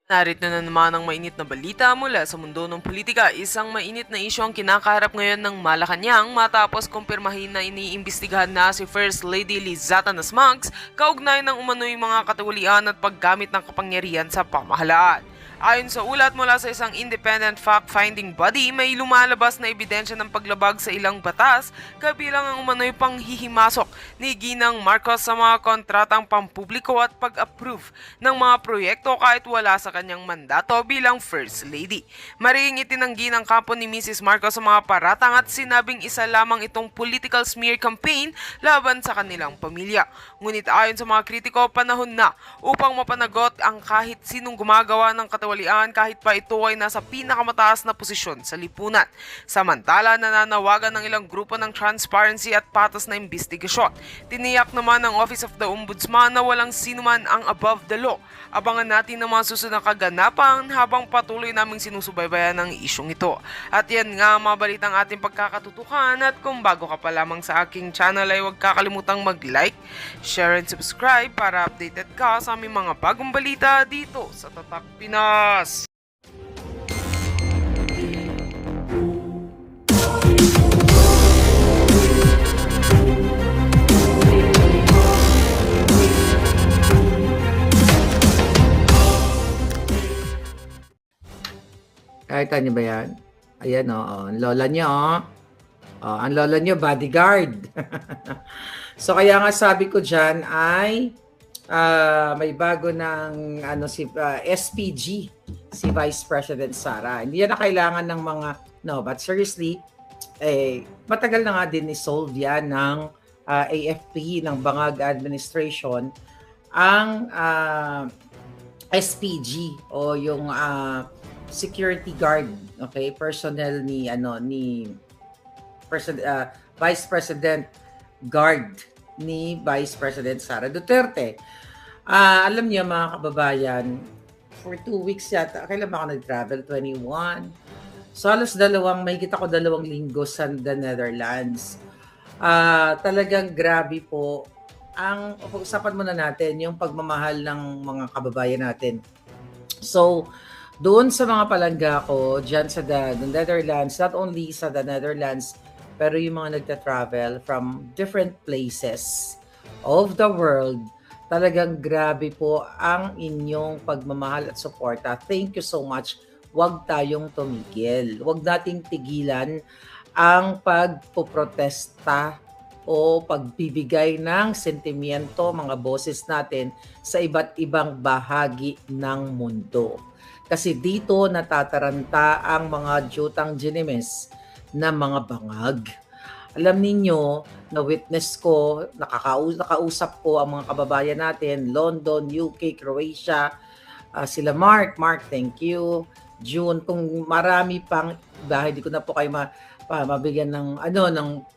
Narito na naman ang mainit na balita mula sa mundo ng politika. Isang mainit na isyu ang kinakaharap ngayon ng Malacanang matapos kumpirmahin na iniimbestigahan na si First Lady Lizata Nasmags kaugnay ng umano'y mga katiwalian at paggamit ng kapangyarihan sa pamahalaan. Ayon sa ulat mula sa isang independent fact-finding body, may lumalabas na ebidensya ng paglabag sa ilang batas kabilang ang umano'y panghihimasok ni Ginang Marcos sa mga kontratang pampubliko at pag-approve ng mga proyekto kahit wala sa kanyang mandato bilang First Lady. Maring itinanggi ng kampo ni Mrs. Marcos sa mga paratang at sinabing isa lamang itong political smear campaign laban sa kanilang pamilya. Ngunit ayon sa mga kritiko, panahon na upang mapanagot ang kahit sinong gumagawa ng katawalian kahit pa ito ay nasa pinakamataas na posisyon sa lipunan. Samantala, nananawagan ng ilang grupo ng transparency at patas na imbestigasyon. Tiniyak naman ng Office of the Ombudsman na walang sinuman ang above the law. Abangan natin ang mga susunod na kaganapan habang patuloy naming sinusubaybayan ang isyong ito. At yan nga mga balitang ating pagkakatutukan, at kung bago ka pa lamang sa aking channel ay huwag kakalimutang mag-like, share and subscribe para updated ka sa aming mga bagong balita dito sa Tatak Pinas. Nakita niyo ba yan? Ayan, ang lola niyo, ang lola niyo, bodyguard. So, kaya nga sabi ko dyan ay may bago ng SPG, si Vice President Sara. Hindi yan na kailangan ng mga, but seriously, matagal na nga din isolve yan ng AFP, ng Bangag Administration, ang SPG o yung security guard, okay, personnel ni Vice President guard ni Vice President Sara Duterte. Alam niyo mga kababayan, for 2 weeks yata, kailan ba ako nag-travel? 21. So halos mahigit ako 2 linggo sa the Netherlands. Talagang grabe po ang pag-usapan muna natin yung pagmamahal ng mga kababayan natin. So, doon sa mga palangga ko, dyan sa the Netherlands, not only sa the Netherlands, pero yung mga nagta-travel from different places of the world, talagang grabe po ang inyong pagmamahal at suporta. Thank you so much. Huwag tayong tumigil. Huwag nating tigilan ang pagpoprotesta o pagbibigay ng sentimiento, mga boses natin sa iba't ibang bahagi ng mundo. Kasi dito natataranta ang mga Jutang Ginimes na mga bangag. Alam ninyo, na-witness ko, nakausap ko ang mga kababayan natin, London, UK, Croatia, sila Mark, thank you. June, kung marami pang iba, hindi ko na po kayo mabigyan ng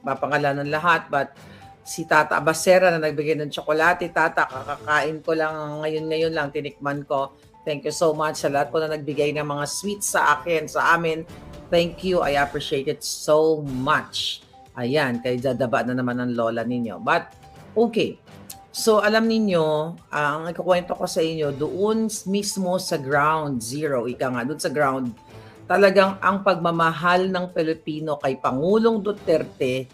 mapangalanan lahat, but si Tata Abasera na nagbigay ng tsokolate, Tata, kakakain ko lang ngayon lang, tinikman ko. Thank you so much sa lahat po na nagbigay ng mga sweets sa akin, sa amin. Thank you. I appreciate it so much. Ayan, kay dadaba na naman ng lola ninyo. But, okay. So, alam ninyo, ang ikukwento ko sa inyo, doon mismo sa ground zero, doon sa ground, talagang ang pagmamahal ng Pilipino kay Pangulong Duterte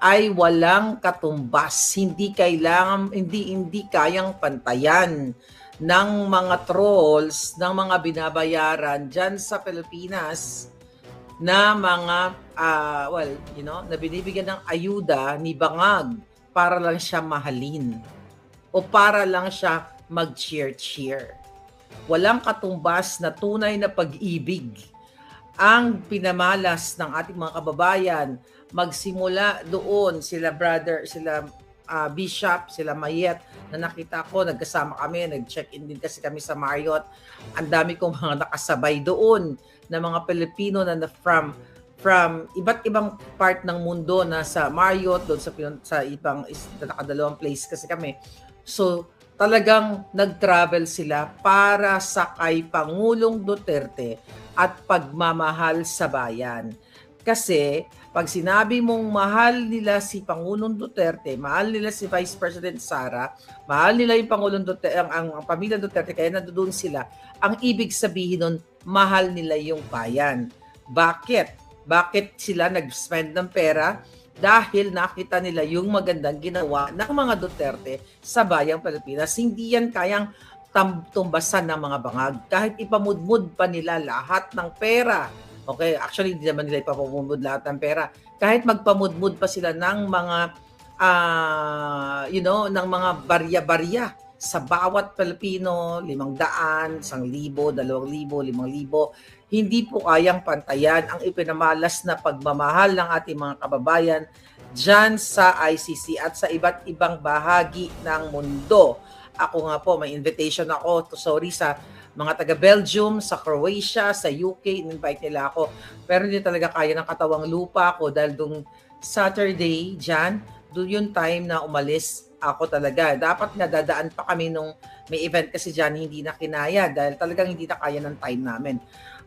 ay walang katumbas. Hindi kayang pantayan ng mga trolls, ng mga binabayaran dyan sa Pilipinas na mga, na binibigyan ng ayuda ni Bangag para lang siya mahalin o para lang siya mag-cheer. Walang katumbas na tunay na pag-ibig ang pinamalas ng ating mga kababayan. Magsimula doon sila Bishop, sila Mayet, na nakita ko, nagkasama kami, nag-check-in din kasi kami sa Marriott. Ang dami kong mga nakasabay doon na mga Pilipino na from iba't ibang part ng mundo na sa Marriott, doon sa ibang nakadalawang place kasi kami. So, talagang nag-travel sila para sa kay Pangulong Duterte at pagmamahal sa bayan. Kasi Pag sinabi mong mahal nila si Pangulong Duterte, mahal nila si Vice President Sara, mahal nila yung Pangulong Duterte, ang pamilya Duterte, kaya nandoon sila, ang ibig sabihin nun, mahal nila yung bayan. Bakit? Bakit sila nag-spend ng pera? Dahil nakita nila yung magandang ginawa ng mga Duterte sa bayang Pilipinas. Hindi yan kayang tumbasan ng mga bangag. Kahit ipamudmud pa nila lahat ng pera. Okay, actually hindi naman nila ipapamudmud lahat ng pera. Kahit magpamudmud pa sila ng mga ng mga barya-barya sa bawat Pilipino, 500, 1,000, 2,000, 5,000, hindi po kayang pantayan ang ipinamalas na pagmamahal ng ating mga kababayan dyan sa ICC at sa iba't ibang bahagi ng mundo. Ako nga po, may invitation ako sa mga taga-Belgium, sa Croatia, sa UK, in-invite nila ako. Pero hindi talaga kaya ng katawang lupa ako dahil dung Saturday dyan, doon yung time na umalis ako talaga. Dapat nga dadaan pa kami nung may event kasi dyan, hindi na kinaya dahil talagang hindi na kaya ng time namin.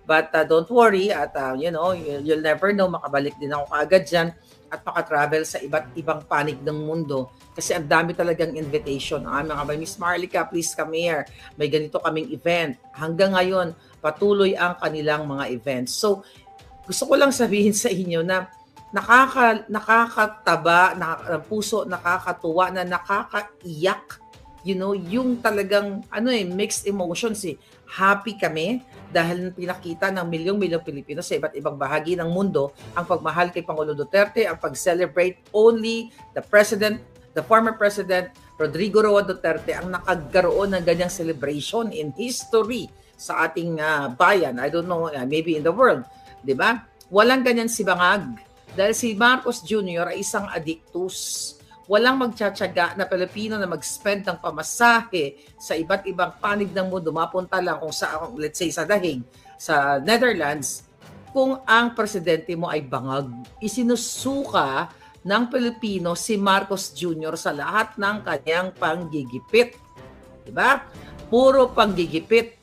But don't worry at you'll never know, makabalik din ako kaagad dyan at makatravel sa iba't ibang panig ng mundo kasi ang dami talagang invitation. Mga kabay, Miss Marlica, please come here. May ganito kaming event. Hanggang ngayon, patuloy ang kanilang mga events. So, gusto ko lang sabihin sa inyo na nakakataba, puso, nakakatuwa, na nakakaiyak. Yung talagang mixed emotions eh. Happy kami dahil pinakita ng milyong-milyong Pilipino sa iba't ibang bahagi ng mundo ang pagmahal kay Pangulong Duterte, ang pag-celebrate only the former President Rodrigo Roa Duterte ang nakagkaroon ng ganyang celebration in history sa ating bayan. I don't know, maybe in the world. Diba? Walang ganyan si Bangag. Dahil si Marcos Jr. ay isang addictus. Walang magtsatsaga na Pilipino na mag-spend ng pamasahe sa iba't ibang panig ng mundo, mapunta lang kung sa, let's say, sa Dahig, sa Netherlands, kung ang presidente mo ay bangag. Isinusuka ng Pilipino si Marcos Jr. sa lahat ng kanyang panggigipit. Diba? Puro panggigipit,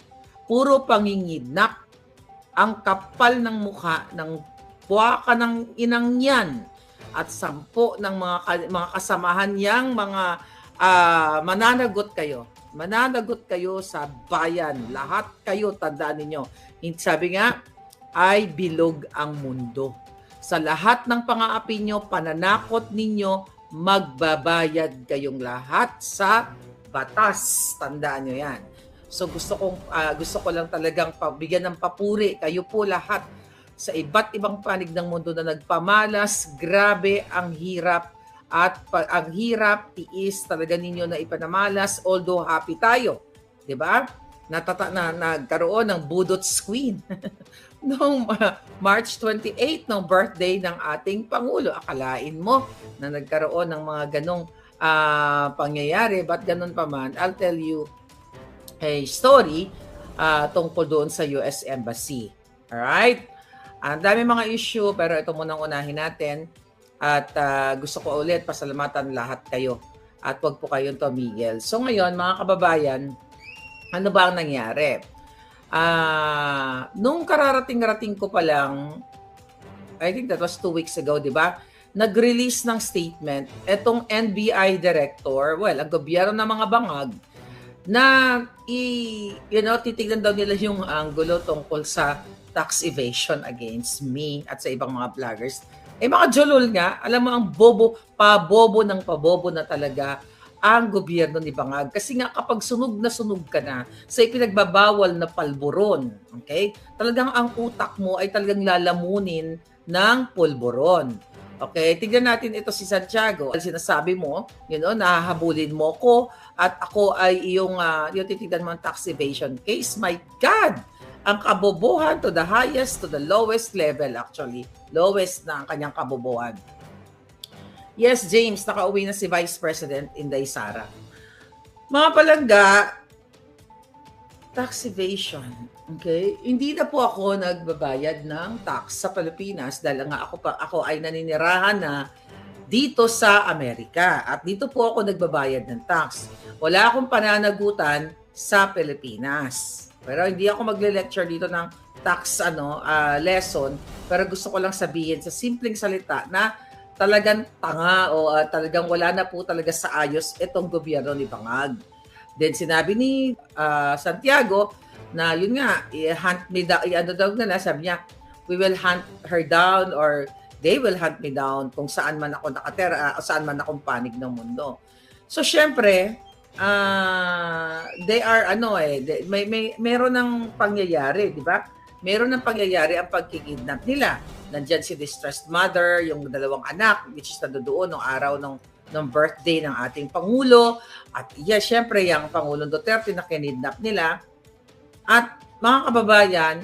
puro pangingidnak, ang kapal ng mukha ng buwaka ng inang yan at 10 ng mga kasamahan niyang mga mananagot kayo sa bayan. Lahat kayo, tandaan ninyo. Sabi nga, ay bilog ang mundo. Sa lahat ng pang-aapi nyo, pananakot ninyo, magbabayad kayong lahat sa batas. Tandaan nyo yan. So gusto ko lang talagang bigyan ng papuri kayo po lahat sa iba't ibang panig ng mundo na nagpamalas. Grabe ang hirap at ang hirap tiis talaga ninyo na ipanamalas, although happy tayo, 'di ba? Nagkaroon ng Budot's Queen noong March 28 ng birthday ng ating Pangulo. Akalain mo na nagkaroon ng mga ganong pangyayari, but ganun pa man, I'll tell you a story tungkol doon sa US Embassy. Alright? Ang dami mga issue, pero ito munang unahin natin. At gusto ko ulit pasalamatan lahat kayo. At wag po kayong tumigil. So ngayon, mga kababayan, ano ba ang nangyari? Nung kararating-rating ko pa lang, I think that was 2 weeks ago, di ba? Nag-release ng statement, etong NBI director, ang gobyerno ng mga bangag, na titignan daw nila yung angulo tungkol sa tax evasion against me at sa ibang mga vloggers. Mga jolol nga, alam mo ang pabobo na talaga ang gobyerno ni Bangag. Kasi nga kapag sunog ka na sa ipinagbabawal na palburon, okay? Talagang ang utak mo ay talagang lalamunin ng pulburon. Okay, tignan natin ito si Santiago. Sinasabi mo, nahahabulin mo ko at ako ay yung titignan mo ang tax evasion case. My God! Ang kabobohan to the highest, to the lowest level actually. Lowest na ang kanyang kabobohan. Yes, James, nakauwi na si Vice President Inday Sara. Mga palangga, tax evasion. Okay? Hindi na po ako nagbabayad ng tax sa Pilipinas dahil nga ako ay naninirahan na dito sa Amerika. At dito po ako nagbabayad ng tax. Wala akong pananagutan sa Pilipinas. Pero hindi ako magle-lecture dito ng tax lesson, pero gusto ko lang sabihin sa simpleng salita na talagang tanga o talagang wala na po talaga sa ayos itong gobyerno ni Bangag. Then sinabi ni Santiago na yun nga, i-hunt me down, ano daw na, sabi niya, we will hunt her down or they will hunt me down kung saan man ako nakatera, saan man akong panig ng mundo. So syempre, they are meron ng pangyayari, di ba? Meron ng pangyayari ang pagkikidnap nila. Nandiyan si distressed mother, yung dalawang anak, which is nandoon nung araw ng birthday ng ating Pangulo. At syempre, yung Pangulong Duterte na kinidnap nila. At mga kababayan,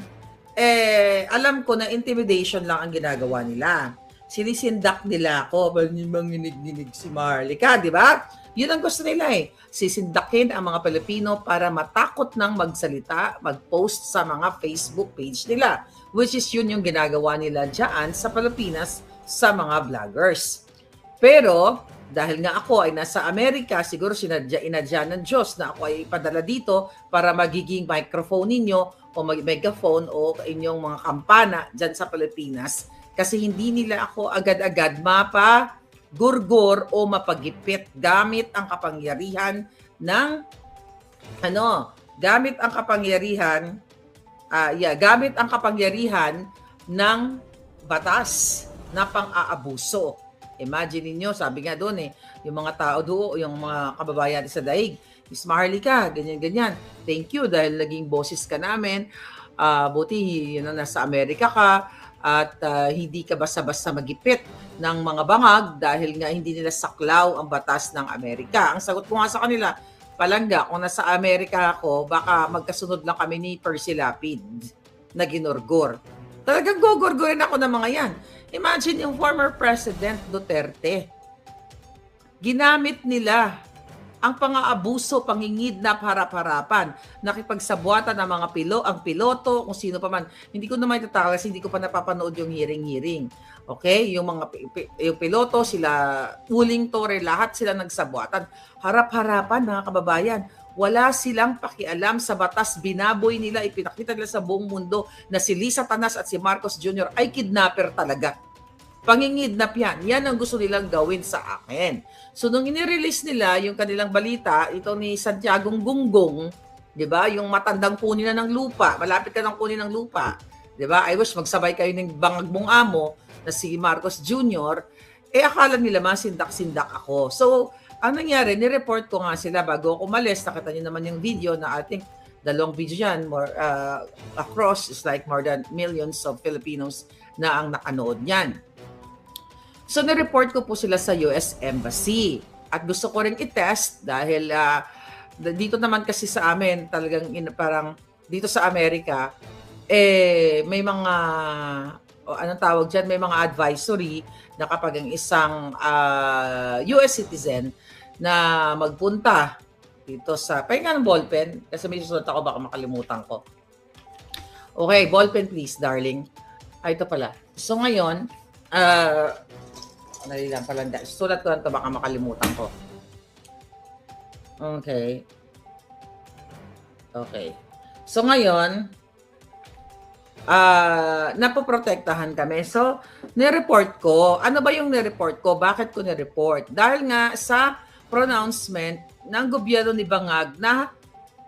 alam ko na intimidation lang ang ginagawa nila. Sinisindak nila ako, manginig-ginig si Marlica, di ba? Yun ang gusto nila sisindakin ang mga Pilipino para matakot ng magsalita, mag-post sa mga Facebook page nila. Which is yun yung ginagawa nila dyan sa Pilipinas sa mga vloggers. Pero, dahil nga ako ay nasa Amerika, siguro inadya ng Diyos na ako ay ipadala dito para magiging microphone ninyo o megaphone o inyong mga kampana dyan sa Pilipinas. Kasi hindi nila ako agad-agad mapagurgur o mapagipit gamit ang kapangyarihan ng gamit ang kapangyarihan ng batas na pang-aabuso. Imagine niyo, sabi nga doon yung mga tao doon, yung mga kababayan sa daig, Miss Marlica, ganyan-ganyan. Thank you dahil naging boses ka namin. Buti nasa Amerika ka at hindi ka basta-basta magipit ng mga bangag dahil nga hindi nila saklaw ang batas ng Amerika. Ang sagot ko nga sa kanila, palangga, kung nasa Amerika ako, baka magkasunod lang kami ni Percy Lapid na ginurgur. Talagang gugurgurin ako ng mga yan. Imagine yung former President Duterte. Ginamit nila ang pang-aabuso, pangingidnap, harap-harapan, nakipagsabuatan ng mga piloto, kung sino pa man. Hindi ko naman itataka kasi hindi ko pa napapanood yung hearing. Okay? Yung piloto, sila, Uling Torre, lahat sila nagsabuatan. Harap-harapan, mga kababayan. Wala silang pakialam sa batas, binaboy nila, ipinakita nila sa buong mundo na si Lisa Tanas at si Marcos Jr. ay kidnapper talaga. Pangingidnap yan. Yan ang gusto nilang gawin sa akin. So, nung inirelease nila yung kanilang balita, ito ni Santiago Gunggong, di ba? Yung matandang kunin na ng lupa, malapit ka ng kunin ng lupa, di ba? I wish magsabay kayo ng bangag mong amo na si Marcos Jr., akala nila masindak-sindak ako. So, ang nangyari, nireport ko nga sila bago ako umalis. Nakita niyo naman yung video na ating dalawang video yan, across, is like more than millions of Filipinos na ang nakanood niyan. So, nireport ko po sila sa US Embassy. At gusto ko rin i-test dahil dito naman kasi sa amin, talagang parang dito sa Amerika, may mga, anong tawag dyan, may mga advisory na kapag ang isang US citizen na magpunta dito sa, pahinga ng ballpen, kasi may susunod ako, baka makalimutan ko. Okay, ballpen please, darling. Ito pala. So ngayon, nalilang pala. Sulat ko lang ito, baka makalimutan ko. Okay. Okay. So ngayon, napoprotektahan kami. So, nireport ko. Ano ba yung nireport ko? Bakit ko nireport? Dahil nga sa pronouncement ng gobyerno ni Bangag na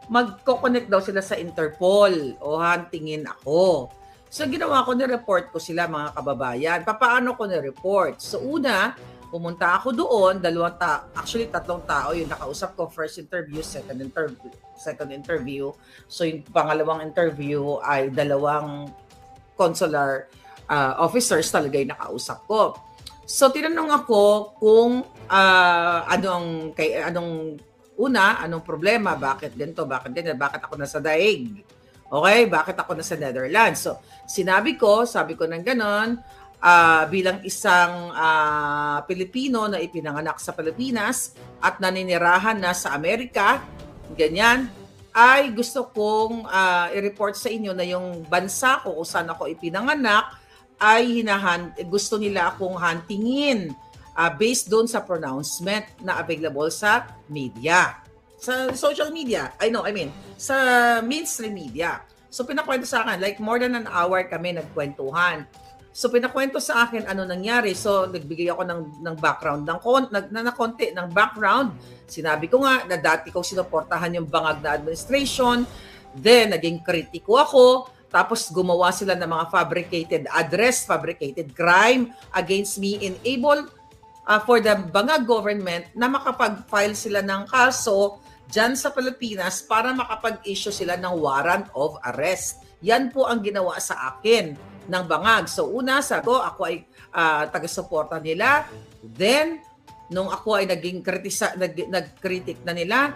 magko-connect daw sila sa Interpol o huntingin ako. So, ginawa ko, nireport ko sila, mga kababayan. Paano ko nireport? So, una, pumunta ako doon, tatlong tao yung nakausap ko. First interview, second interview. So, yung pangalawang interview ay dalawang consular officers talaga yung nakausap ko. So, tinanong ako kung anong problema, bakit ganito, bakit ako nasa daig. Okay, bakit ako nasa Netherlands? So, sabi ko ng ganon, bilang isang Pilipino na ipinanganak sa Pilipinas at naninirahan na sa Amerika, ganyan, ay gusto kong i-report sa inyo na yung bansa ko kung saan ako ipinanganak ay gusto nila akong huntingin based doon sa pronouncement na available sa media. sa social media. Sa mainstream media. So pinakwento sa akin, like more than an hour kami nagkwentuhan. So pinakwento sa akin ano nangyari. So nagbigay ako ng background ng konti ng background. Sinabi ko nga na dati kong sinuportahan yung bangag na administration. Then naging kritiko ako. Tapos gumawa sila ng mga fabricated address, fabricated crime against me, enable for the bangag government na makapag-file sila ng kaso dyan sa Pilipinas para makapag-issue sila ng warrant of arrest. Yan po ang ginawa sa akin ng bangag. So una, ako ay taga-suporta nila. Then, nung ako ay nag-critic na nila,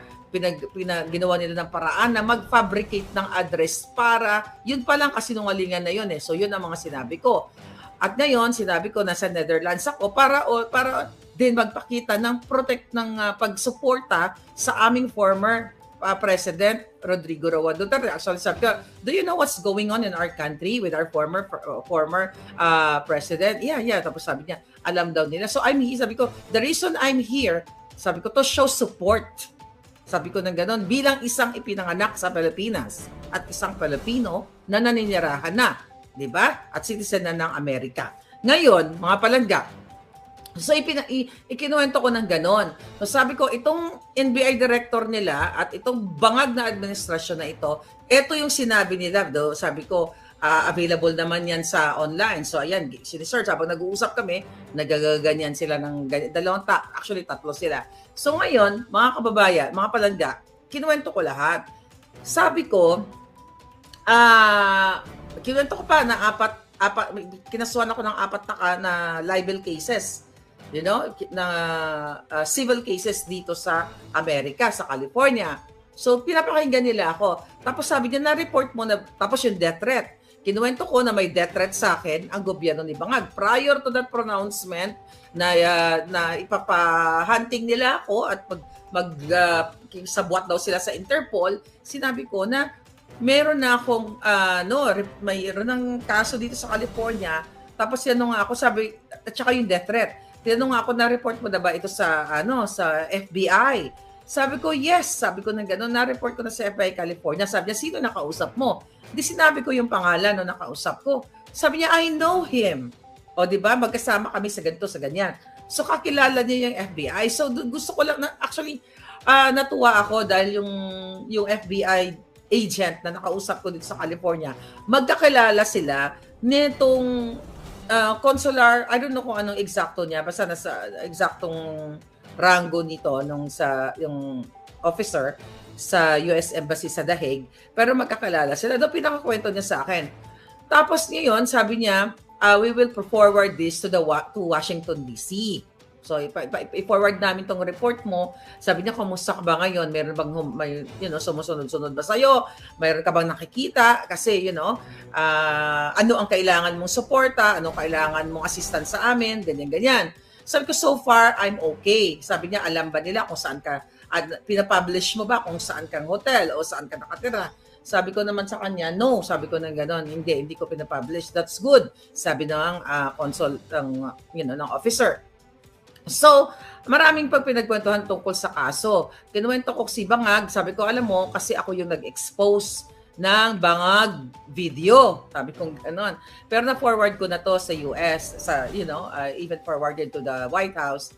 ginawa nila ng paraan na mag-fabricate ng address para, yun palang kasinungalingan na yun eh. So yun ang mga sinabi ko. At ngayon, sinabi ko nasa Netherlands ako para din magpakita ng pagsuporta sa aming former President Rodrigo Roa Duterte. Actually, sabi ko, do you know what's going on in our country with our former president? Yeah. Tapos sabi niya, alam daw nila. So sabi ko, the reason I'm here, sabi ko, to show support. Sabi ko ng ganon, bilang isang ipinanganak sa Pilipinas at isang Pilipino na naninirahan na, di ba? At citizen na ng Amerika. Ngayon, mga palangga, so ikinuwento ko ng ganon. So sabi ko, itong NBI director nila at itong bangag na administrasyon na ito yung sinabi nila. Sabi ko, available naman yan sa online. So ayan, sinisearch. Habang nag-uusap kami, nagaganyan sila ng actually tatlo sila. So ngayon, mga kababayan, mga palangga, kinuwento ko lahat. Sabi ko, kinuwento ko pa na kinasuhan ako ng apat na libel cases. Na civil cases dito sa Amerika, sa California. So, pinapakinggan nila ako. Tapos sabi niya, na-report mo na, tapos yung death threat. Kinuwento ko na may death threat sa akin ang gobyerno ni Bangag. Prior to that pronouncement na ipapahunting nila ako at sabwat daw sila sa Interpol, sinabi ko na meron na akong, mayroon ng kaso dito sa California. Tapos yan nga ako, sabi, at saka yung death threat. Tinanong ako, na-report mo na ba ito sa FBI? Sabi ko, yes. Sabi ko na gano'n, na-report ko na sa FBI California. Sabi niya, sino nakausap mo? Di sinabi ko yung pangalan no nakausap ko. Sabi niya, I know him. O di ba, magkasama kami sa ganito, sa ganyan. So kakilala niya yung FBI. So gusto ko lang, actually, natuwa ako dahil yung FBI agent na nakausap ko dito sa California, magkakilala sila nitong consular, I don't know kung anong eksakto niya, basta nasa eksaktong rango nito yung officer sa US Embassy sa The Hague, pero magkakalala sila. Doon pinakakwento niya sa akin. Tapos ngayon, sabi niya, we will forward this to Washington DC. So i-forward namin tong report mo. Sabi niya, kumusta ka ba ngayon? Meron bang sumusunod-sunod ba sa'yo? Meron ka bang nakikita? Kasi ano ang kailangan mong suporta? Ano kailangan mong assistance sa amin? Ganyan. Sabi ko, so far, I'm okay. Sabi niya, alam ba nila kung saan ka, pinapublish mo ba kung saan kang hotel o saan ka nakatira? Sabi ko naman sa kanya, no. Sabi ko ng ganon, hindi ko pinapublish. That's good. Sabi ng consul, ng officer. So, maraming pinagkwentuhan tungkol sa kaso. Kinuwento ko si Bangag, sabi ko, alam mo, kasi ako yung nag-expose ng Bangag video. Sabi ko gano'n. Pero na-forward ko na to sa US, even forwarded to the White House.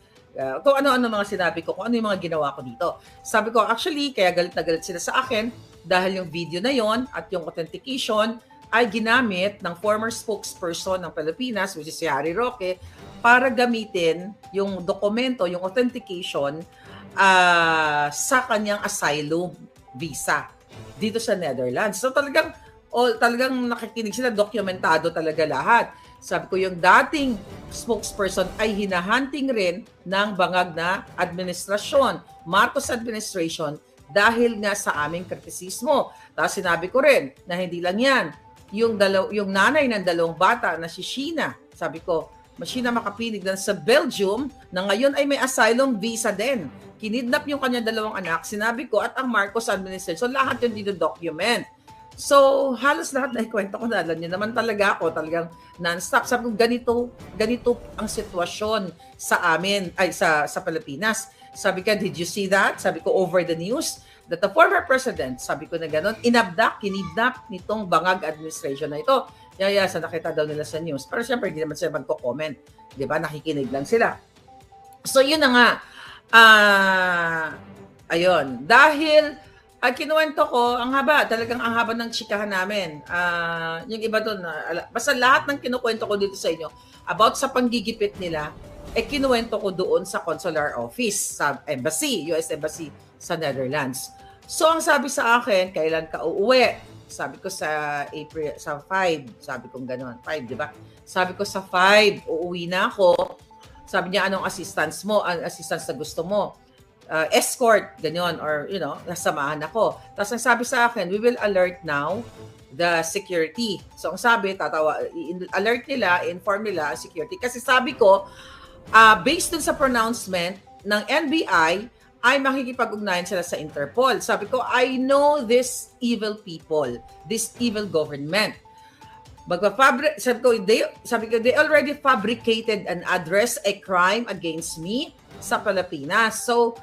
Kung ano-ano mga sinabi ko, kung ano yung mga ginawa ko dito. Sabi ko, actually, kaya galit na galit sila sa akin dahil yung video na yon at yung authentication ay ginamit ng former spokesperson ng Pilipinas, which is si Harry Roque, para gamitin yung dokumento, yung authentication sa kanyang asylum visa dito sa Netherlands. So talagang nakikinig sila, dokumentado talaga lahat. Sabi ko, yung dating spokesperson ay hinahunting rin ng bangag na administrasyon, Marcos administration, dahil nga sa aming kritisismo. Tapos sinabi ko rin na hindi lang yan, yung nanay ng dalawang bata na si Sheena, sabi ko, Sheena Makapinig na sa Belgium na ngayon ay may asylum visa din. Kinidnap yung kanyang dalawang anak, sinabi ko, at ang Marcos administration. So lahat yun dito document. So halos lahat na ikwento ko na, alam niyo naman talaga ako, talagang non-stop. Sabi ko, ganito ang sitwasyon sa amin, sa Pilipinas. Sabi ka, did you see that? Sabi ko, over the news, that the former president, sabi ko na gano'n, kinidnap nitong bangag administration na ito. Sa nakita daw nila sa news. Pero siyempre, hindi naman sila magko-comment. Di ba? Nakikinig lang sila. So, yun na nga. Ayun. Dahil, kinuwento ko, talagang ang haba ng chikahan namin. Yung iba doon, basta lahat ng kinukwento ko dito sa inyo, about sa panggigipit nila, kinuwento ko doon sa consular office, sa embassy, US Embassy sa Netherlands. So, ang sabi sa akin, kailan ka uuwi? Sabi ko sa April, sa 5, sabi ko gano'n, 5, di ba? Sabi ko sa 5, uuwi na ako. Sabi niya, anong assistance mo? Ang assistance na gusto mo? Escort, ganyan, or, nasamahan ako. Tapos ang sabi sa akin, we will alert now the security. So, ang sabi, alert nila, inform nila security. Kasi sabi ko, based dun sa pronouncement ng NBI, ay makikipag-ugnayan sila sa Interpol. Sabi ko, I know these evil people, this evil government. Sabi ko, they already fabricated and addressed a crime against me sa Pilipinas. So,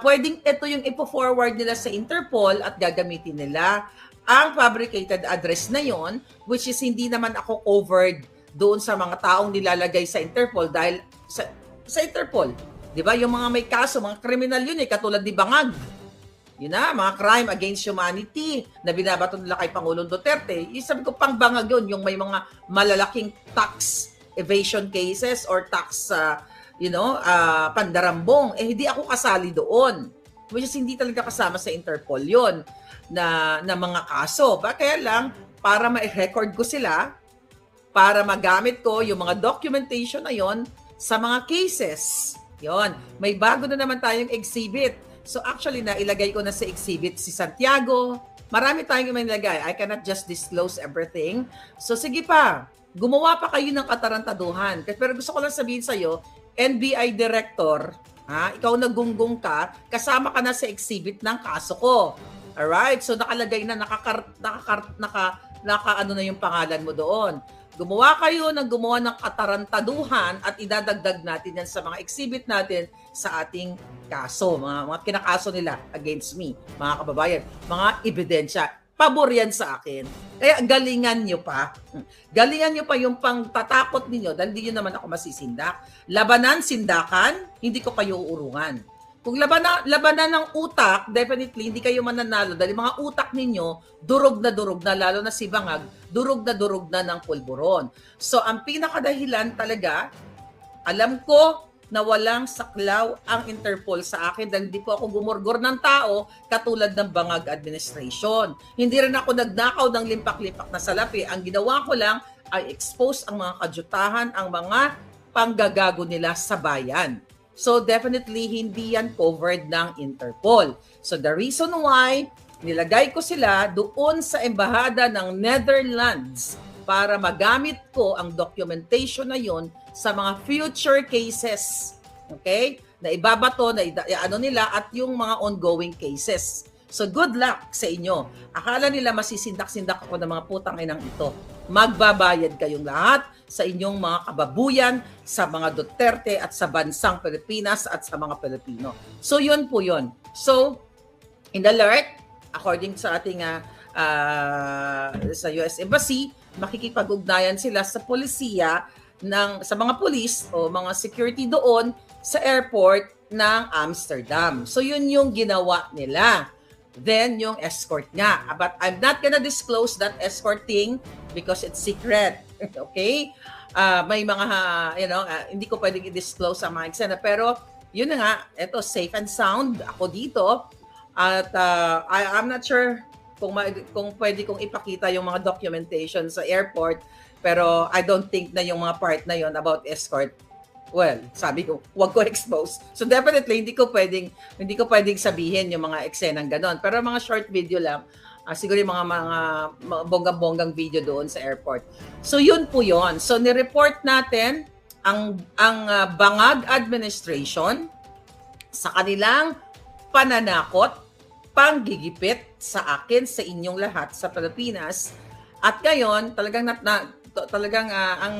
pwedeng ito yung ipo-forward nila sa Interpol at gagamitin nila ang fabricated address na yon, which is hindi naman ako covered doon sa mga taong nilalagay sa Interpol dahil sa Interpol. Di ba? Yung mga may kaso, mga kriminal yun katulad ni Bangag. Yun na, mga crime against humanity na binabato nila kay Pangulong Duterte. Yung sabi ko, pang Bangag yun, yung may mga malalaking tax evasion cases or tax, pandarambong. Hindi ako kasali doon. Which is hindi talaga kasama sa Interpol yun na mga kaso. Kaya lang, para ma-record ko sila, para magamit ko yung mga documentation na yon sa mga cases. Yon, may bago na naman tayong exhibit. So actually, ilagay ko na sa exhibit si Santiago. Marami tayong manilagay. I cannot just disclose everything. So sige pa, gumawa pa kayo ng katarantaduhan. Pero gusto ko lang sabihin sa'yo, NBI Director, ikaw nagunggong ka, kasama ka na sa exhibit ng kaso ko. Alright? So nakalagay na, naka na yung pangalan mo doon. Gumawa ng katarantaduhan at idadagdag natin yan sa mga exhibit natin sa ating kaso, mga kinakaso nila against me, mga kababayan, mga ebidensya. Pabor yan sa akin. Kaya galingan nyo pa. Galingan nyo pa yung pangtatakot ninyo dahil hindi nyo naman ako masisindak. Labanan, sindakan, hindi ko kayo uurungan. Kung labanan ng utak, definitely hindi kayo mananalo dahil mga utak ninyo, durog na, lalo na si Bangag, durog na ng pulburon. So, ang pinakadahilan talaga, alam ko na walang saklaw ang Interpol sa akin dahil hindi po ako gumurgor ng tao katulad ng Bangag administration. Hindi rin ako nagnakaw ng limpak-limpak na salapi. Ang ginawa ko lang ay expose ang mga kadyutahan, ang mga panggagago nila sa bayan. So definitely hindi yan covered ng Interpol. So the reason why nilagay ko sila doon sa embahada ng Netherlands para magamit ko ang documentation na yon sa mga future cases. Okay? Na ibabato, nila at yung mga ongoing cases. So good luck sa inyo. Akala nila masisindak-sindak ako ng mga putang inang ito. Magbabayad kayong lahat sa inyong mga kababuyan, sa mga Duterte at sa bansang Pilipinas at sa mga Pilipino. So yun po yun. So, in alert, according sa ating sa US Embassy, makikipag-ugnayan sila sa polisiya, sa mga police o mga security doon sa airport ng Amsterdam. So yun yung ginawa nila. Then yung escort nga. But I'm not gonna disclose that escort thing because it's secret. Okay? May mga, hindi ko pwedeng i-disclose ang mga eksena. Pero yun na nga, ito, safe and sound ako dito. At I'm not sure kung pwede kong ipakita yung mga documentation sa airport. Pero I don't think na yung mga part na yon about escort, well, sabi ko, huwag ko expose. So definitely, hindi ko pwedeng sabihin yung mga eksenang ganon. Pero mga short video lang, siguro yung mga bonggang-bonggang video doon sa airport. So yun po yun. So nireport natin ang Bangag administration sa kanilang pananakot, panggigipit sa akin, sa inyong lahat sa Pilipinas. At ngayon, talagang ang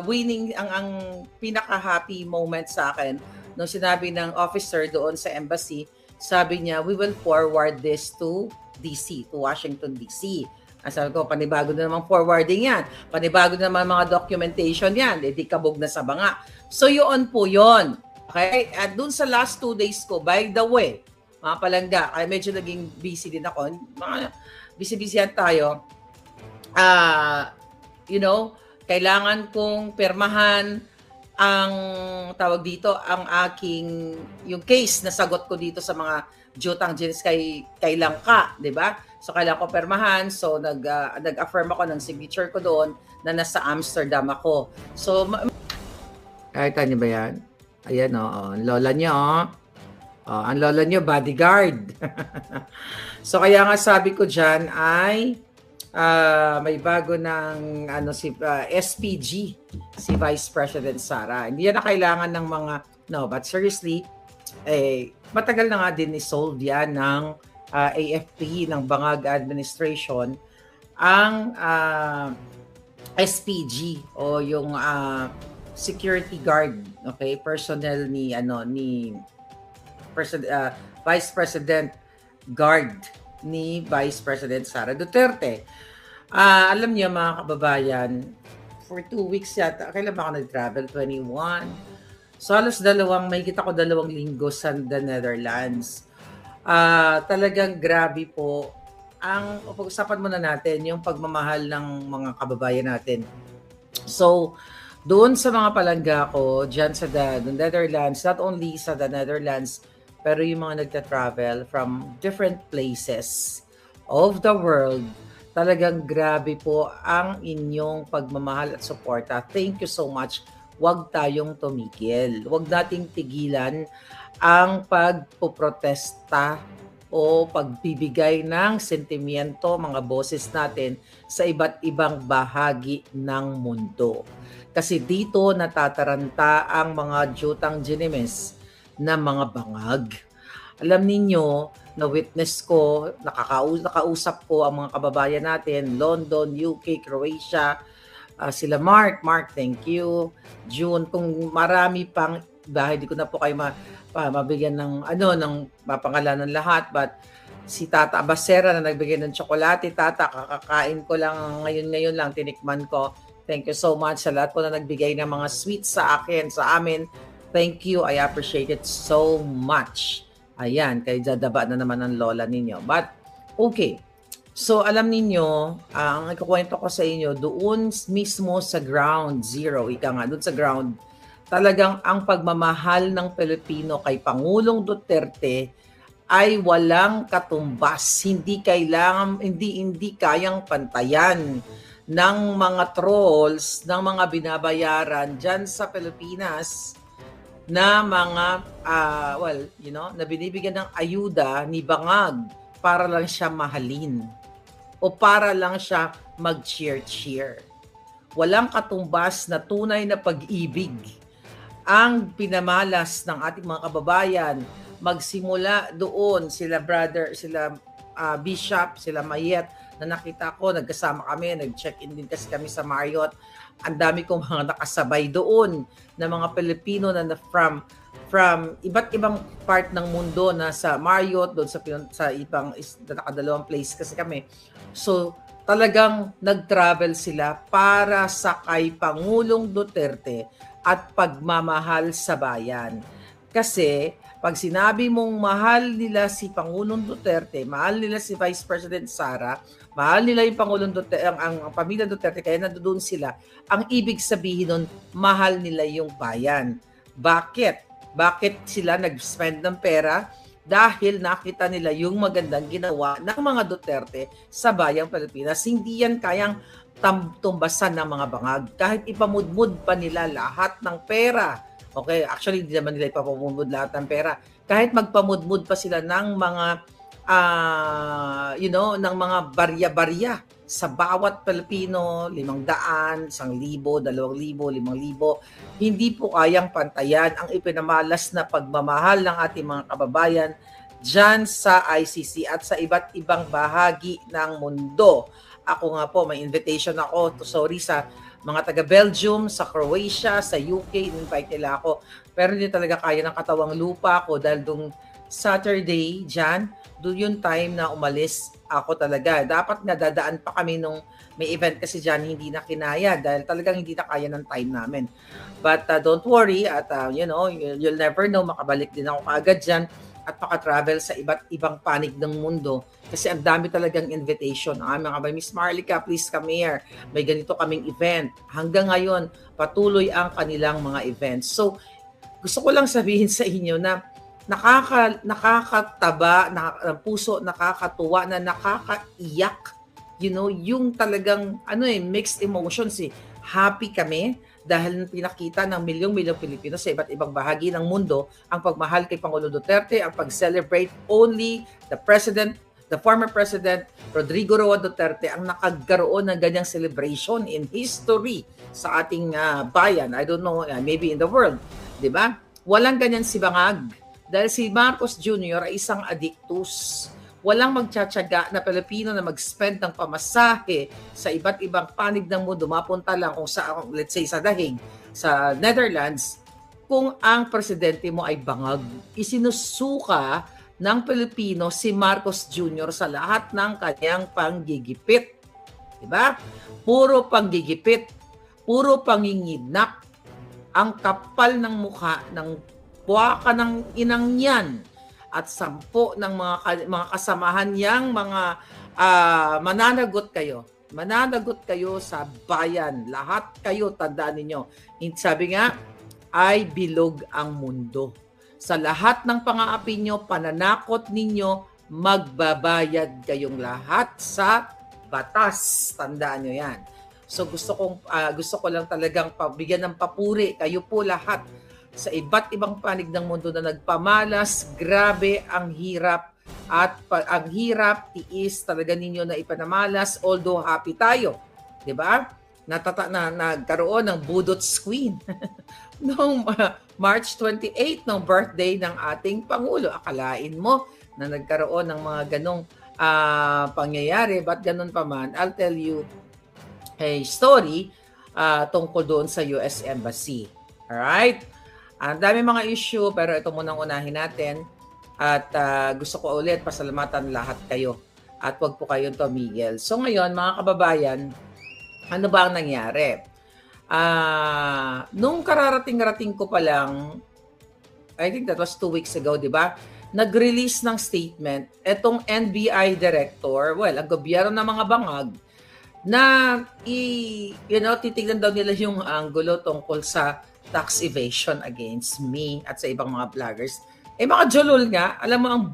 winning, ang pinaka-happy moment sa akin nung sinabi ng officer doon sa embassy, sabi niya, we will forward this to DC, to Washington DC. Ang sabi ko, panibago na naman forwarding yan. Panibago na naman mga documentation yan. Di kabog na sa banga. So yun po yun. Okay? At dun sa last 2 days ko, by the way, mga palangga, kaya medyo naging busy din ako. Mga busy-busy tayo. Kailangan kong permahan ang tawag dito, ang aking, yung case na sagot ko dito sa mga jutang jeans kay Langka, di ba? So, kailangan ko permahan. So, nag-affirm ako ng signature ko doon na nasa Amsterdam ako. So, kahit niyo ba yan? Ayan, ang lola niyo, ang lola niyo, bodyguard. So, kaya nga sabi ko dyan ay may bago ng SPG, si Vice President Sara. Hindi yan na kailangan ng mga, but seriously, matagal na nga din ni-solve yan ng AFP, ng Bangag Administration, ang SPG o yung security guard, okay, personnel ni Vice President guard ni Vice President Sara Duterte. Alam niyo mga kababayan, for 2 weeks yata, kailan ba ako nag-travel? 21. So halos may kita ko 2 linggo sa the Netherlands. Talagang grabe po. Pag-usapan muna natin yung pagmamahal ng mga kababayan natin. So, doon sa mga palangga ko, dyan sa the Netherlands, not only sa the Netherlands, pero yung mga nagta-travel from different places of the world, talagang grabe po ang inyong pagmamahal at suporta. Thank you so much. Huwag tayong tumigil. Huwag nating tigilan ang pagpoprotesta o pagbibigay ng sentimiento, mga boses natin sa iba't ibang bahagi ng mundo. Kasi dito natataranta ang mga jutang ginimes na mga bangag. Alam ninyo, na-witness ko, nakausap ko ang mga kababayan natin, London, UK, Croatia, sila Mark, thank you. June, kung marami pang, dahil di ko na po kayo mabigyan ng mapangalanan lahat, but si Tata Abasera na nagbigay ng tsokolate, Tata, kakakain ko lang ngayon lang, tinikman ko. Thank you so much sa lahat po na nagbigay ng mga sweets sa akin, sa amin. Thank you. I appreciate it so much. Ayan, kay dadaba na naman ang lola ninyo. But, okay. So, alam ninyo, ang ikukwento ko sa inyo, doon mismo sa ground zero, doon sa ground, talagang ang pagmamahal ng Pilipino kay Pangulong Duterte ay walang katumbas. Hindi kayang pantayan ng mga trolls, ng mga binabayaran dyan sa Pilipinas na mga, na binibigyan ng ayuda ni Bangag para lang siya mahalin o para lang siya mag-cheer-cheer. Walang katumbas na tunay na pag-ibig ang pinamalas ng ating mga kababayan. Magsimula doon sila Bishop, sila Mayet, na nakita ko, nagkasama kami, nag-check-in din kasi kami sa Marriott. Ang dami kong mga nakasabay doon na mga Pilipino na from iba't ibang part ng mundo na sa Marriott, doon sa ibang nakadalawang place kasi kami. So, talagang nag-travel sila para sa kay Pangulong Duterte at pagmamahal sa bayan. Kasi, pag sinabi mong mahal nila si Pangulong Duterte, mahal nila si Vice President Sara, mahal nila yung Pangulong Duterte, ang pamilya Duterte, kaya nandoon sila, ang ibig sabihin nun, mahal nila yung bayan. Bakit? Bakit sila nag-spend ng pera? Dahil nakita nila yung magandang ginawa ng mga Duterte sa bayang Pilipinas. Hindi yan kayang tumbasan ng mga bangag. Kahit ipamudmud pa nila lahat ng pera. Okay, actually hindi naman nila ipapamudmud lahat ng pera. Kahit magpamudmud pa sila ng mga ng mga barya-barya sa bawat Pilipino, 500, 1,000, 2,000, 5,000, hindi po kayang pantayan ang ipinamalas na pagmamahal ng ating mga kababayan dyan sa ICC at sa iba't ibang bahagi ng mundo. Ako nga po, may invitation ako, sorry sa mga taga-Belgium, sa Croatia, sa UK, invite nila ako. Pero hindi talaga kaya ng katawang lupa ko dahil dung Saturday dyan, doon yung time na umalis ako talaga. Dapat nga dadaan pa kami nung may event kasi dyan, hindi na kinaya dahil talagang hindi na kaya ng time namin. But don't worry at you'll never know, makabalik din ako kaagad dyan at maka-travel sa iba't ibang panig ng mundo kasi ang dami talagang invitation. Mga kabay, Miss Marlica, please come here. May ganito kaming event. Hanggang ngayon, patuloy ang kanilang mga events. So, gusto ko lang sabihin sa inyo na nakakataba, ng puso, nakakatuwa, na nakakaiyak. Yung talagang mixed emotions eh. Happy kami dahil pinakita ng milyong-milyong Pilipino sa iba't ibang bahagi ng mundo ang pagmahal kay Pangulong Duterte, ang pag-celebrate only the former President Rodrigo Roa Duterte ang nakagkaroon ng ganyang celebration in history sa ating bayan. I don't know, maybe in the world. Diba? Walang ganyan si Bangag. Dahil si Marcos Jr. ay isang addictus. Walang magtsatsaga na Pilipino na mag-spend ng pamasahe sa iba't ibang panig ng mundo, mapunta lang kung sa, let's say, sa Dahig, sa Netherlands, kung ang presidente mo ay bangag. Isinusuka ng Pilipino si Marcos Jr. sa lahat ng kanyang panggigipit. Diba? Puro panggigipit, puro pangingidnap, ang kapal ng mukha ng buwaka ng inang yan at 10 ng mga kasamahan niyang mga mananagot kayo sa bayan. Lahat kayo, tandaan ninyo. Sabi nga, ay bilog ang mundo. Sa lahat ng pang-aapi nyo, pananakot ninyo, magbabayad kayong lahat sa batas. Tandaan nyo yan. So gusto ko lang talagang bigyan ng papuri kayo po lahat sa iba't ibang panig ng mundo na nagpamalas. Grabe ang hirap at ang hirap tiis talaga ninyo na ipanamalas, although happy tayo, 'di ba? Nagkaroon ng Budot's Queen noong March 28 ng birthday ng ating Pangulo. Akalain mo na nagkaroon ng mga ganong pangyayari, but ganun pa man, I'll tell you a story tungkol doon sa US Embassy. Alright? Ang dami mga issue, pero ito munang unahin natin. At gusto ko ulit pasalamatan lahat kayo. At wag po kayong tumigil. So ngayon, mga kababayan, ano ba ang nangyari? Nung kararating-rating ko pa lang, I think that was 2 weeks ago, di ba? Nag-release ng statement, etong NBI director, ang gobyerno ng mga bangag, na titignan daw nila yung angulo tungkol sa tax evasion against me at sa ibang mga vloggers. Mga jolol nga, alam mo ang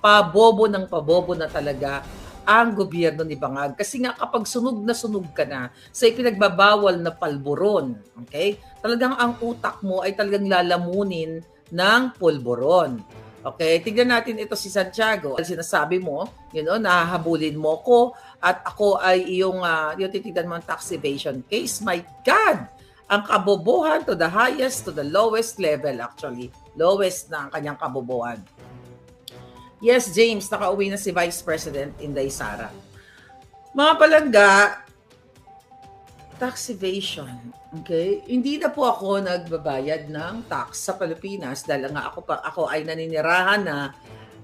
pabobo na talaga ang gobyerno ni Bangag. Kasi nga kapag sunog ka na sa ipinagbabawal na palburon, okay? Talagang ang utak mo ay talagang lalamunin ng pulburon. Okay, tignan natin ito si Santiago. Sinasabi mo, nahahabulin mo ko at ako ay yung titignan mo ang tax evasion case. My God! Ang kabobohan to the highest, to the lowest level actually. Lowest na ang kanyang kabobohan. Yes, James, nakauwi na si Vice President Inday Sara. Mga palangga, tax evasion. Okay? Hindi na po ako nagbabayad ng tax sa Pilipinas dahil nga ako ay naninirahan na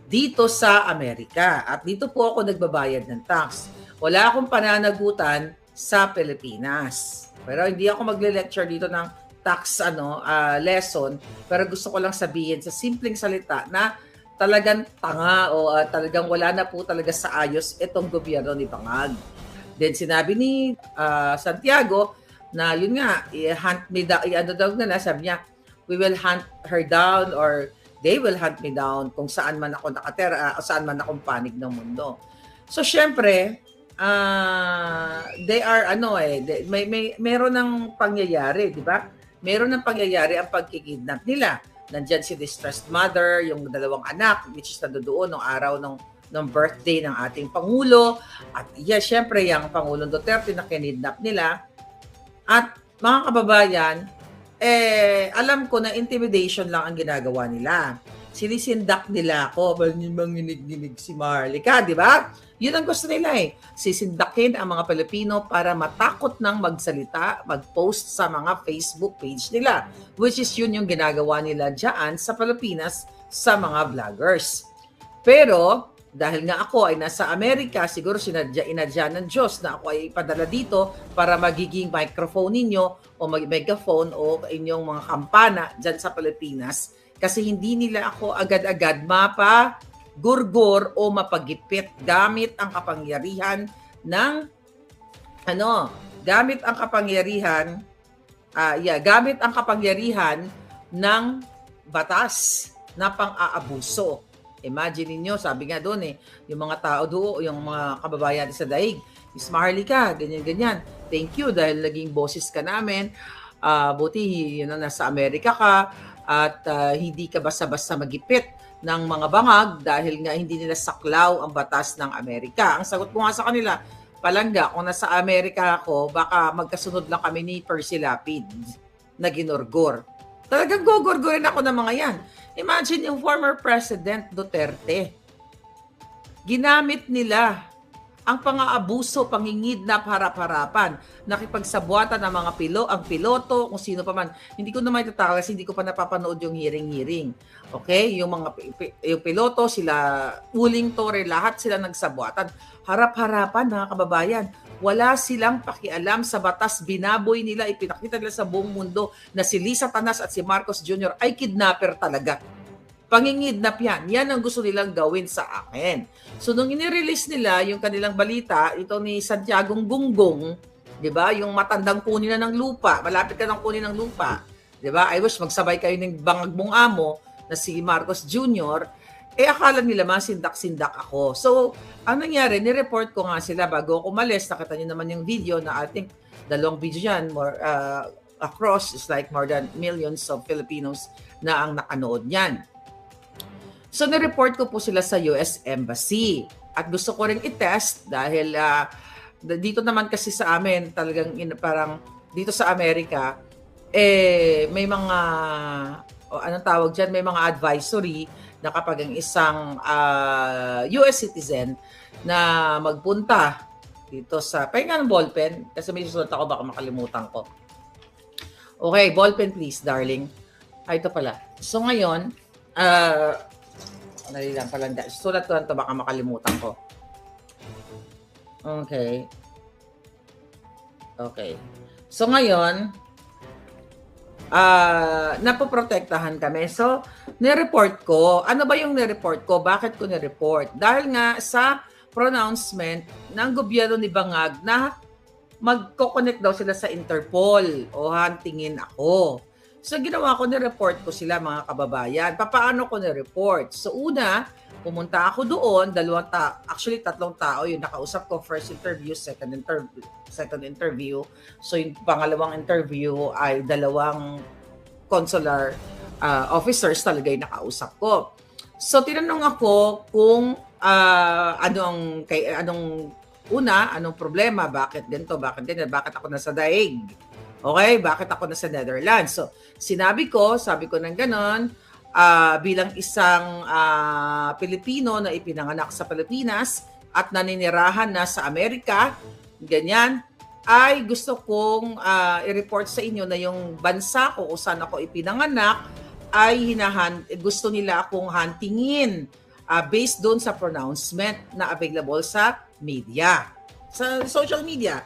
dito sa Amerika. At dito po ako nagbabayad ng tax. Wala akong pananagutan sa Pilipinas. Pero hindi ako magle-lecture dito ng tax lesson, pero gusto ko lang sabihin sa simpleng salita na talagang tanga o talagang wala na po talaga sa ayos itong gobyerno ni Bangag. Then sinabi ni Santiago na yun nga, i-hunt me down, sabi niya, we will hunt her down or they will hunt me down kung saan man ako nakatira, saan man akong panig ng mundo. So syempre, they are meron ng pangyayari, di ba? Meron ng pangyayari ang pagkikidnap nila. Nandiyan si distressed mother, yung 2 anak, which is nandoon ng araw ng birthday ng ating Pangulo. At syempre, yung Pangulong Duterte na kinidnap nila. At mga kababayan, alam ko na intimidation lang ang ginagawa nila. Sinisindak nila ako. Manginig-ginig si Marlica, di ba? Yun ang gusto nila eh. Sisindakin ang mga Pilipino para matakot ng magsalita, mag-post sa mga Facebook page nila. Which is yun yung ginagawa nila dyan sa Pilipinas sa mga vloggers. Pero, dahil nga ako ay nasa Amerika, siguro inadya ng Diyos na ako ay ipadala dito para magiging microphone ninyo o megaphone o inyong mga kampana dyan sa Pilipinas. Kasi hindi nila ako agad-agad mapagurgur o mapagipit gamit ang kapangyarihan ng gamit ang kapangyarihan ng batas na pang-aabuso. Imagine niyo, sabi nga doon yung mga tao doon, yung mga kababayan sa daig, Miss Marlica, ganyan-ganyan. Thank you dahil naging boses ka namin. Buti nasa Amerika ka at hindi ka basta-basta magipit ng mga bangag dahil nga hindi nila saklaw ang batas ng Amerika. Ang sagot ko nga sa kanila, palangga, kung nasa Amerika ako, baka magkasunod lang kami ni Percy Lapid na ginurgur. Talagang gugurgurin ako ng mga yan. Imagine yung former President Duterte. Ginamit nila ang pang-aabuso, pangingidnap, harap-harapan, nakipagsabuatan ng mga piloto, kung sino pa man. Hindi ko naman itatakal kasi hindi ko pa napapanood yung hearing. Okay? Yung piloto, sila Uling Torre, lahat sila nagsabuatan. Harap-harapan, mga kababayan. Wala silang pakialam sa batas, binaboy nila, ipinakita nila sa buong mundo na si Lisa Tanas at si Marcos Jr. ay kidnapper talaga. Pangingidnap yan. Yan ang gusto nilang gawin sa akin. So, nung inirelease nila yung kanilang balita, ito ni Santiago Gunggong, di ba? Yung matandang kunin na ng lupa, malapit ka ng kunin ng lupa, di ba? I wish magsabay kayo ng bangag mong amo na si Marcos Jr., akala nila masindak-sindak ako. So, ang nangyari, nireport ko nga sila bago ako umalis. Nakita niyo naman yung video na I think 2 video yan, across is like more than millions of Filipinos na ang nakanood niyan. So, nireport ko po sila sa US Embassy. At gusto ko rin i-test dahil dito naman kasi sa amin, talagang parang dito sa Amerika, may mga, anong tawag dyan, may mga advisory na kapag ang isang US citizen na magpunta dito sa, pahinga ng ballpen, kasi may susunod ako, baka makalimutan ko. Okay, ballpen please, darling. Ito pala. So ngayon, dali lang pala, sulat ko lang ito, baka makalimutan ko. Okay. So ngayon, napoprotektahan kami. So, nireport ko. Ano ba yung nireport ko? Bakit ko nireport? Dahil nga sa pronouncement ng gobyerno ni Bangag na magko-connect daw sila sa Interpol o huntingin ako. So, ginawa ko, nireport ko sila mga kababayan. Paano ko nireport? So, una, pumunta ako doon, 3 tao yung nakausap ko. First interview, second interview. So, yung pangalawang interview ay 2 consular officers talaga yung nakausap ko. So, tinanong ako kung anong problema, bakit ganito, bakit ganyan, bakit ako nasa daig. Okay, bakit ako nasa Netherlands? So, sabi ko ng ganon, bilang isang Pilipino na ipinanganak sa Pilipinas at naninirahan na sa Amerika, ganyan, ay gusto kong i-report sa inyo na yung bansa ko kung saan ako ipinanganak ay gusto nila akong huntingin based doon sa pronouncement na available sa media. Sa social media,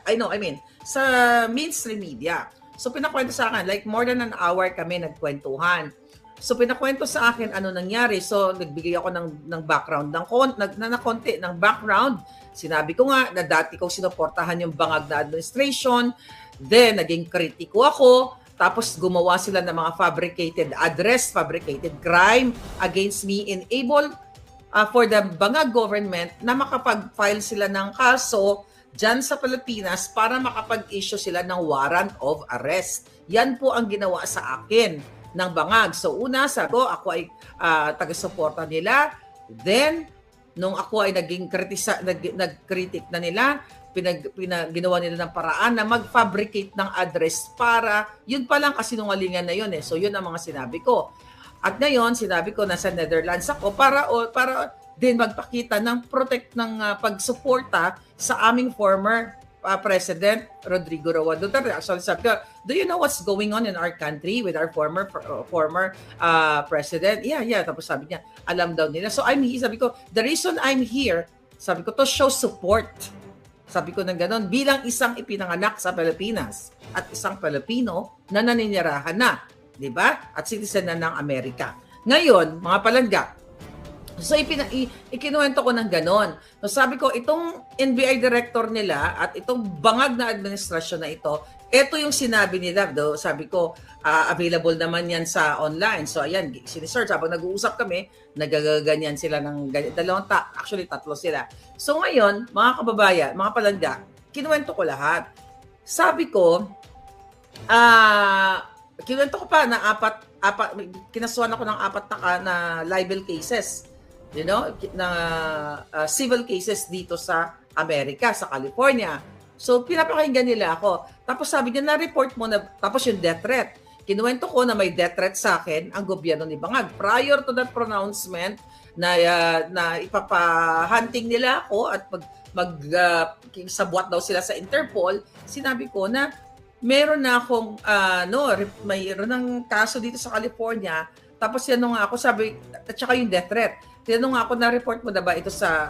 sa mainstream media. So pinakwento sa akin, like more than an hour kami nagkwentuhan. So pinakwento sa akin ano nangyari. So nagbigay ako ng background ng konti ng background. Sinabi ko nga na dati ko sinuportahan yung Bangag na administration. Then naging kritiko ako. Tapos gumawa sila ng mga fabricated address, fabricated crime against me, enable for the Bangag government na makapag-file sila ng kaso dyan sa Pilipinas para makapag-issue sila ng warrant of arrest. Yan po ang ginawa sa akin ng Bangag. So una, ako ay taga-suporta nila. Then, nung ako ay nag-critic na nila, ginawa nila ng paraan na mag-fabricate ng address para, yun palang kasinungalingan na yun. So yun ang mga sinabi ko. At ngayon, sinabi ko nasa Netherlands ako para din magpakita ng protect ng pagsuporta sa aming former President Rodrigo Roa Duterte. Actually, sabi ko, do you know what's going on in our country with our former president? Yeah. Tapos sabi niya, alam daw nila. So sabi ko, the reason I'm here, sabi ko, to show support. Sabi ko ng ganon, bilang isang ipinanganak sa Pilipinas at isang Pilipino na naninirahan na, di ba? At citizen na ng Amerika. Ngayon, mga palangga, so ikinuwento ko ng ganon. So sabi ko, itong NBI director nila at itong bangag na administrasyon na ito yung sinabi nila. Sabi ko, available naman yan sa online. So ayan, sinisearch. Habang nag-uusap kami, nagaganyan sila ng actually tatlo sila. So ngayon, mga kababayan, mga palangga, kinuwento ko lahat. Sabi ko, kinuwento ko pa na kinasuhan ako ng 4 na libel cases, na civil cases dito sa Amerika, sa California. So, pinapakinggan nila ako. Tapos sabi niya, na-report mo na, tapos yung death threat. Kinuwento ko na may death threat sa akin ang gobyerno ni Bangag. Prior to that pronouncement na ipapahunting nila ako at sabwat daw sila sa Interpol, sinabi ko na meron na akong mayroon ng kaso dito sa California. Tapos yan nga ako sabi, at saka yung death threat. Tinanong ako, na-report mo na ba ito sa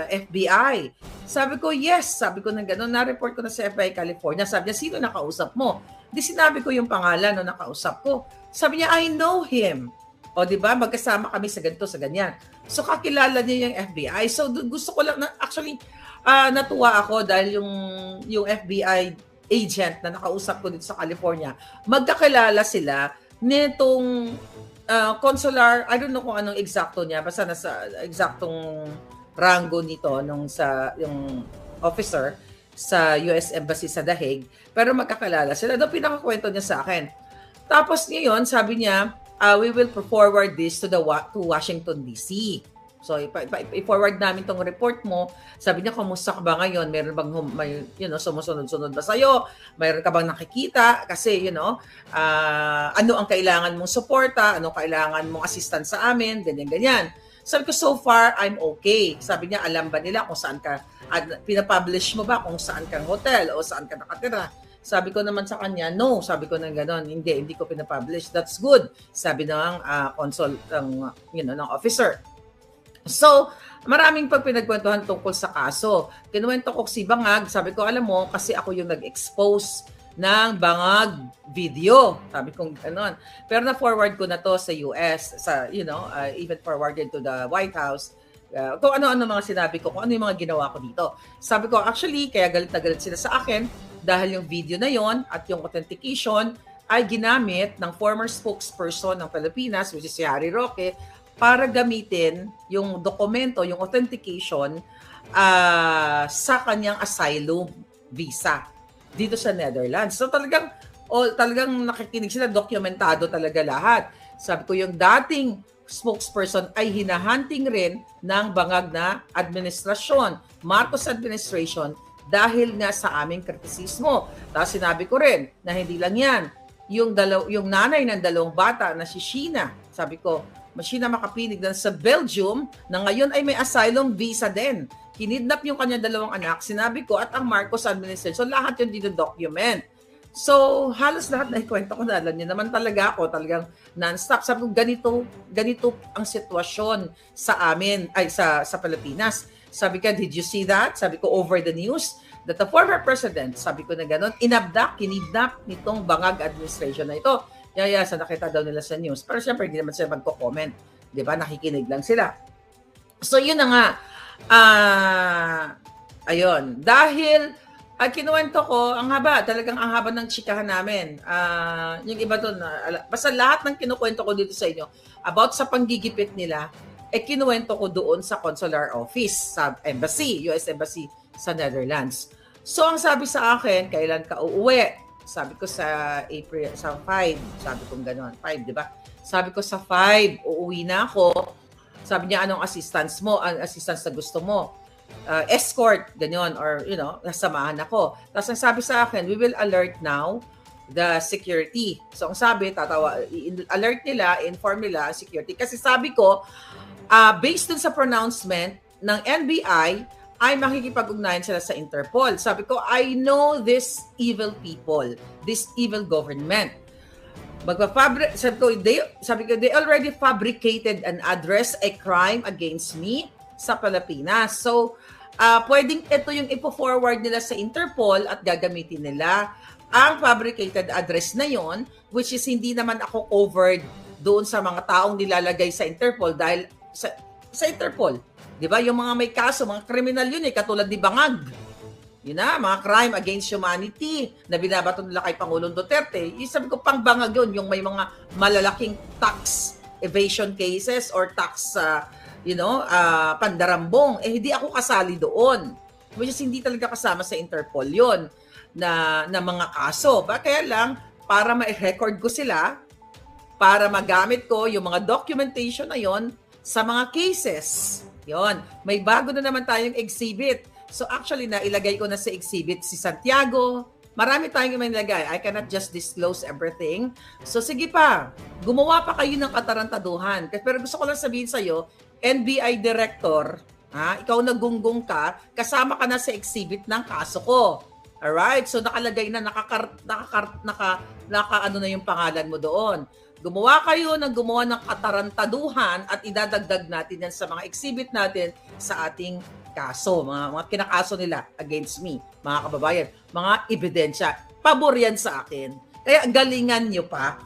FBI? Sabi ko, yes. Sabi ko na gano'n, na-report ko na sa FBI California. Sabi niya, sino nakausap mo? Di sinabi ko yung pangalan no nakausap ko. Sabi niya, I know him. O di ba, magkasama kami sa ganito, sa ganyan. So kakilala niya yung FBI. So gusto ko lang, actually, natuwa ako dahil yung FBI agent na nakausap ko dito sa California, magkakilala sila nitong consular, I don't know kung anong eksakto niya, basta nasa eksaktong rango nito yung officer sa US Embassy sa The Hague, pero magkakilala sila. Doon pinakakwento niya sa akin. Tapos ngayon, sabi niya, we will forward this to Washington DC. So, i-forward namin tong report mo. Sabi niya, kumusta ka ba ngayon? Meron bang sumusunod-sunod ba sa'yo? Meron ka bang nakikita? Kasi, ano ang kailangan mong suporta? Ano kailangan mong assistance sa amin? Ganyan. Sabi ko, so far, I'm okay. Sabi niya, alam ba nila kung saan ka, pinapublish mo ba kung saan kang hotel o saan ka nakatira? Sabi ko naman sa kanya, no. Sabi ko ng gano'n, hindi ko pinapublish. That's good. Sabi ng consul, ng officer. So, maraming pinagkwentuhan tungkol sa kaso. Kinuwento ko si Bangag, sabi ko, alam mo, kasi ako yung nag-expose ng Bangag video. Sabi ko gano'n. Pero na-forward ko na to sa US, even forwarded to the White House. Kung ano-ano mga sinabi ko, kung ano yung mga ginawa ko dito. Sabi ko, actually, kaya galit na galit sila sa akin dahil yung video na yon at yung authentication ay ginamit ng former spokesperson ng Pilipinas, which is si Harry Roque, para gamitin yung dokumento, yung authentication sa kanyang asylum visa dito sa Netherlands. So talagang nakikinig sila, dokumentado talaga lahat. Sabi ko, yung dating spokesperson ay hinahunting rin ng bangag na administrasyon, Marcos administration, dahil nga sa aming kritisismo. Tapos sinabi ko rin na hindi lang yan, yung nanay ng 2 bata na si Sheena, sabi ko, Sheena Makapinig na sa Belgium na ngayon ay may asylum visa din. Kinidnap yung kanyang 2 anak, sinabi ko, at ang Marcos administration. So lahat yun dito document. So halos lahat na ikwento ko na, alam niyo naman talaga ako, talagang non-stop. Sabi ko, ganito ang sitwasyon sa amin, sa Pilipinas. Sabi ko, did you see that? Sabi ko, over the news, that the former president, sabi ko na gano'n, kinidnap nitong bangag administration na ito. Sa nakita daw nila sa news. Pero syempre, hindi naman sila magko-comment. Di ba? Nakikinig lang sila. So, yun na nga. Ayun. Dahil, kinuwento ko, ang haba ng chikahan namin. Yung iba doon, basta lahat ng kinukwento ko dito sa inyo, about sa panggigipit nila, kinuwento ko doon sa consular office, sa embassy, US Embassy sa Netherlands. So, ang sabi sa akin, kailan ka uuwi? Sabi ko sa April, sa 5, sabi ko gano'n, 5, di ba? Sabi ko sa 5, uuwi na ako. Sabi niya, anong assistance mo? Ang assistance na gusto mo? Escort, gano'n, or, nasamahan ako. Tapos ang sabi sa akin, we will alert now the security. So ang sabi, alert nila, inform nila ang security. Kasi sabi ko, based dun sa pronouncement ng NBI, ay makikipag-ugnayan sila sa Interpol. Sabi ko, I know these evil people, this evil government. Sabi ko, they already fabricated and addressed a crime against me sa Pilipinas. So, pwedeng ito yung ipo-forward nila sa Interpol at gagamitin nila ang fabricated address na yon, which is hindi naman ako covered doon sa mga taong nilalagay sa Interpol dahil sa Interpol. Di ba? Yung mga may kaso, mga kriminal yun katulad ni Bangag. Yun na, mga crime against humanity na binabato nila kay Pangulong Duterte. Yung sabi ko, pang Bangag yun, yung may mga malalaking tax evasion cases or tax, pandarambong. Hindi ako kasali doon. Which is hindi talaga kasama sa Interpol yun na mga kaso. Kaya lang, para ma-record ko sila, para magamit ko yung mga documentation na yon sa mga cases. Yon, may bago na naman tayong exhibit. So actually, ilagay ko na sa exhibit si Santiago. Marami tayong manilagay. I cannot just disclose everything. So sige pa, gumawa pa kayo ng katarantaduhan. Pero gusto ko lang sabihin sa'yo, NBI Director, ikaw nagunggong ka, kasama ka na sa exhibit ng kaso ko. Alright? So nakalagay na, ano na yung pangalan mo doon. Gumawa ng katarantaduhan at idadagdag natin yan sa mga exhibit natin sa ating kaso, mga kinakaso nila against me, mga kababayan, mga ebidensya. Pabor yan sa akin. Kaya galingan nyo pa.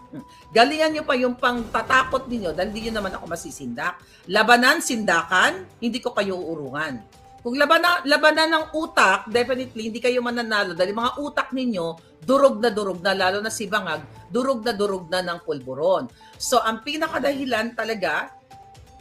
Galingan nyo pa yung pangtatakot ninyo dahil hindi nyo naman ako masisindak. Labanan, sindakan, hindi ko kayo uurungan. Kung labanan ng utak, definitely hindi kayo mananalo dahil mga utak ninyo durog na, lalo na si Bangag, durog na ng pulburon. So, ang pinakadahilan talaga,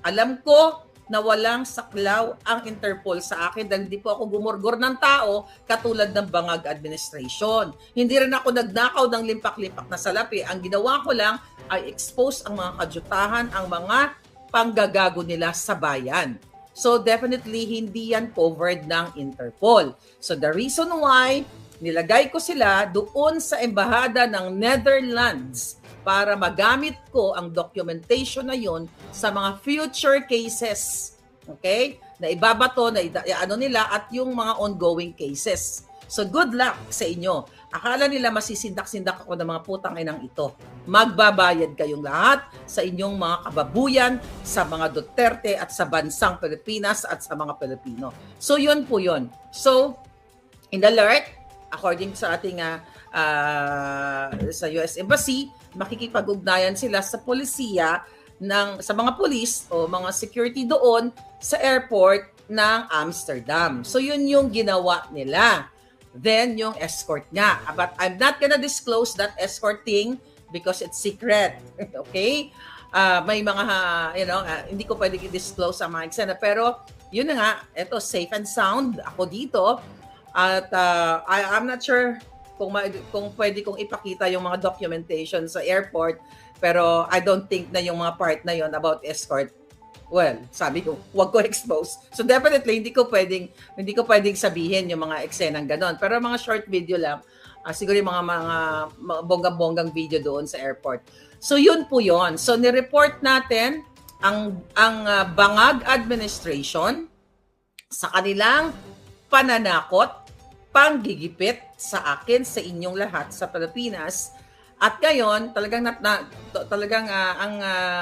alam ko na walang saklaw ang Interpol sa akin dahil hindi po ako gumurgor ng tao katulad ng Bangag administration. Hindi rin ako nagnakaw ng limpak-limpak na salapi. Ang ginawa ko lang ay expose ang mga kadyutahan, ang mga panggagago nila sa bayan. So definitely hindi yan covered ng Interpol. So the reason why nilagay ko sila doon sa embahada ng Netherlands para magamit ko ang documentation na yon sa mga future cases. Okay? Na ibabato, nila at yung mga ongoing cases. So good luck sa inyo. Akala nila masisindak-sindak ako ng mga putang inang ito. Magbabayad kayong lahat sa inyong mga kababuyan, sa mga Duterte at sa bansang Pilipinas at sa mga Pilipino. So yun po yun. So, in alert, according sa ating sa US Embassy, makikipag-ugnayan sila sa polisiya, sa mga police o mga security doon sa airport ng Amsterdam. So yun yung ginawa nila. Then, yung escort nga. But I'm not gonna disclose that escort thing because it's secret. Okay? May mga, hindi ko pwede i-disclose sa mga eksena. Pero, yun na nga, ito, safe and sound ako dito. At I'm not sure kung pwede kong ipakita yung mga documentation sa airport. Pero, I don't think na yung mga part na yon about escort, well, sabi ko, huwag ko expose. So definitely, hindi ko pwedeng sabihin yung mga eksenang ganon. Pero mga short video lang, siguro yung mga bonggang-bonggang video doon sa airport. So yun po yun. So nireport natin ang Bangag administration sa kanilang pananakot, panggigipit sa akin, sa inyong lahat sa Pilipinas. At ngayon, talagang ang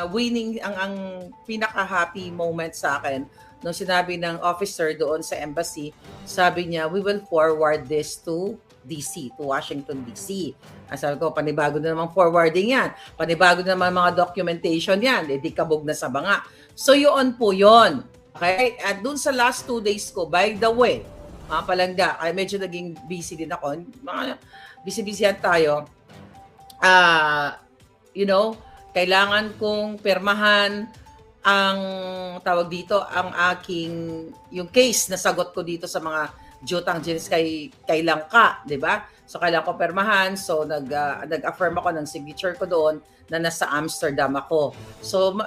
winning, ang pinaka-happy moment sa akin nung sinabi ng officer doon sa embassy, sabi niya, we will forward this to DC, to Washington DC. Sabi ko, panibago na naman forwarding yan. Panibago na naman mga documentation yan. Di kabog na sa banga. So yun po yun. Okay? At doon sa last 2 days ko, by the way, mga palangga, ay medyo naging busy din ako. Mga busy-busy tayo. Kailangan kong pirmahan ang tawag dito, ang yung case na sagot ko dito sa mga jutang jeans kay Langka, di ba? So kailangan ko pirmahan, so nag-affirm ako ng signature ko doon na nasa Amsterdam ako. So